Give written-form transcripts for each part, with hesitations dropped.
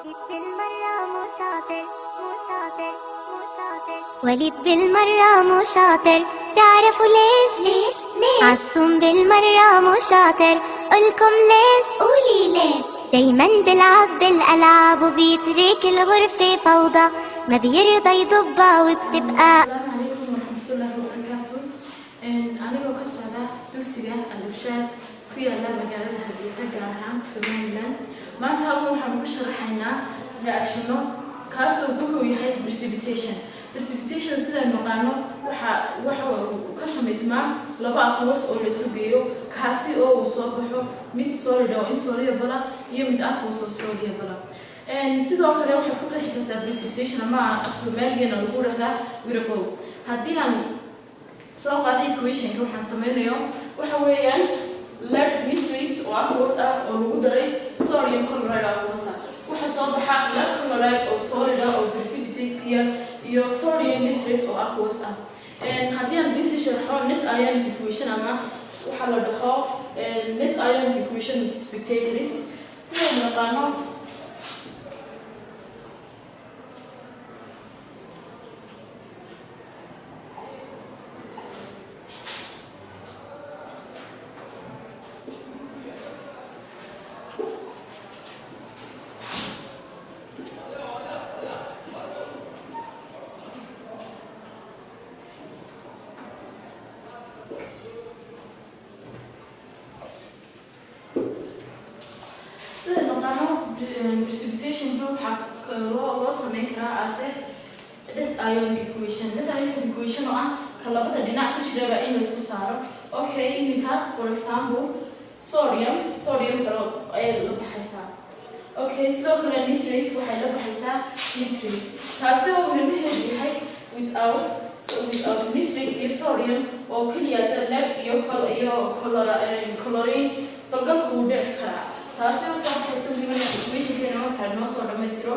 وليد بالمرة مو شاطر، تعرفوا ليش؟ عالصوم بالمرة مو شاطر، قولكم ليش؟ قولي ليش؟ دايما بلعب بالألعاب وبيترك الغرفة فوضى، ما بيرضى يضبها وبتبقى. السلام عليكم ورحمة الله وبركاته. أنا كسرة دوسية الإرشاد في اللعبة مقالة هرقيسة قاعدة سوماليلاند. ما تهاوم وحن بشرحنا رياكشنو كاسو بوكو يحيي precipitation sida naqaano waxa ka laba aqwas oo la sugeeyo kaasi oo uu soo baxo mid solid oo insoluble iyo mid aqueous oo soluble. sidoo kale waxaad ku qeexi kartaa precipitation ama afsoomaaliga lagu raahdaa wiraqow. haddii aan soo qaado equation-ka waxaan sameynayo waxa weeyaan lead nitrate oo aqueous ah oo lagu daray sodium chloride aqueous ah. waxa soo baxa lead chloride oo solid ah oo precipitate-kiya iyo sodium nitrate oo aqueous ah. haddii aan disi sharxo net ionic equation ama waxa la dhaho net ionic equation with spectators sida naqaano precipitation group loo sameyn karaa as net ionic equation. net ionic equation oo ah ka labada dhinac ku jiraba in la isku saaro. okay iminka for example sodium kale ay la baxaysaa. okay sidoo kale nitrate waxay la baxaysaa nitrate taasi oo macnaheedu yahay without nitrate iyo sodium oo kaliya lead iyo chlorine falgalku wuu dhici karaa. taasi oo soo baxaysa weliba equation-keena markaa noo soo dhammaystiro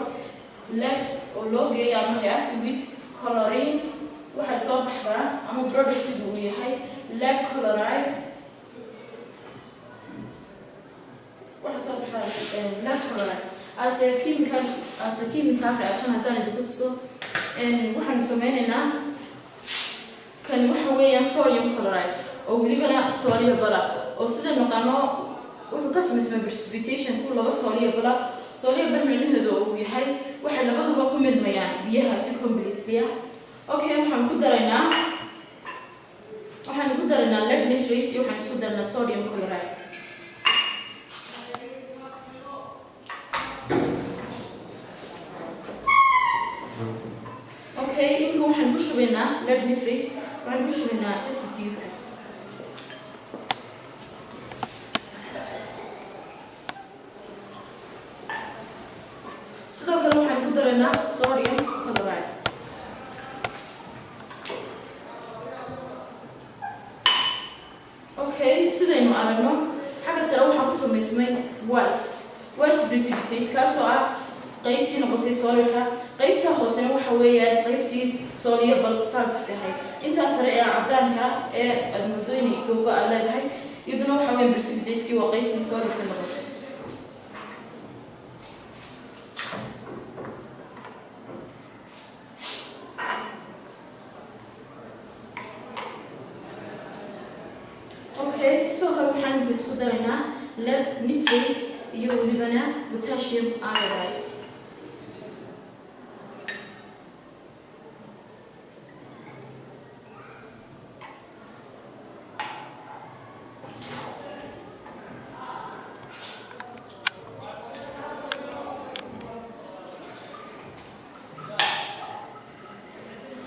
lead oo loo geeyo ama reactive with chlorine waxay soo baxdaa ama productigu uu yahay lead chloride. waxay soo baxdaa lead chloride as a chemical reaction. haddaan idinku tuso waxaanu sameynaynaa kan waxa weeyaan sodium chloride oo welibana soluble oo sida naqaano wuxuu ka sameysmaa precipitation ku laba soluble macnaheedu uu yahay waxay labaduba ku milmayaan biyaha si completely ah. okay waxaan ku daraynaa lead nitrate iyo waxaan isku darnaa sodium chloride. okay inka waxaan ku shubaynaa lead nitrate waxaan ku shubaynaa test tube. sidoo kale waxaan ku daraynaa sodium chloride. okay sidaynu aragno xagga sare waxaa ku samaysmay white precipitate kaasoo ah qaybtii noqotay solidka. qaybta hoosena waxa weeyaan qaybtii soluble saltska ahayd. intaa sare ee cadaanka ee aad mudooyni googa aad leedahay iyaduna waxa weeyaan precipitate-kii waa qaybtii solidka noqotay. sidoo kale waxaan isku daraynaa lead nitrate iyo welibana potassium iodide.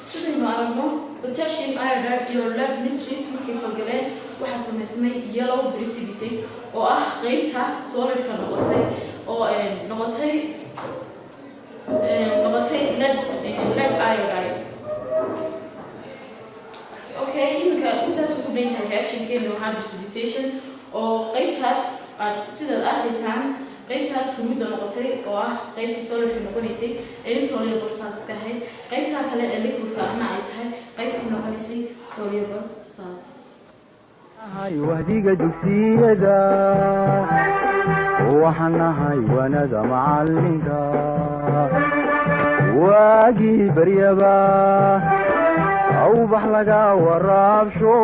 sidaynu aragno potassium iodide iyo lead nitrate markay falgaleen waxaa sameysmay yellow precipitate oo ah qaybta solidka noqotay oo noqotay lead iodide. okay iminka intaas ku leeyahay reaction-keena waxaa precipitation oo qaybtaas aad sidaad arkaysaan qaybtaas humida noqotay oo ah qaybtii solidka noqonaysay ee soluble salts ka ahayd. qaybta kale ee liquidka ahna ay tahay qaybtii noqonaysay soluble salts. wahdiga dugsiyada waxaan nahay wanada macalinka waagii baryaba awbax laga waraabsho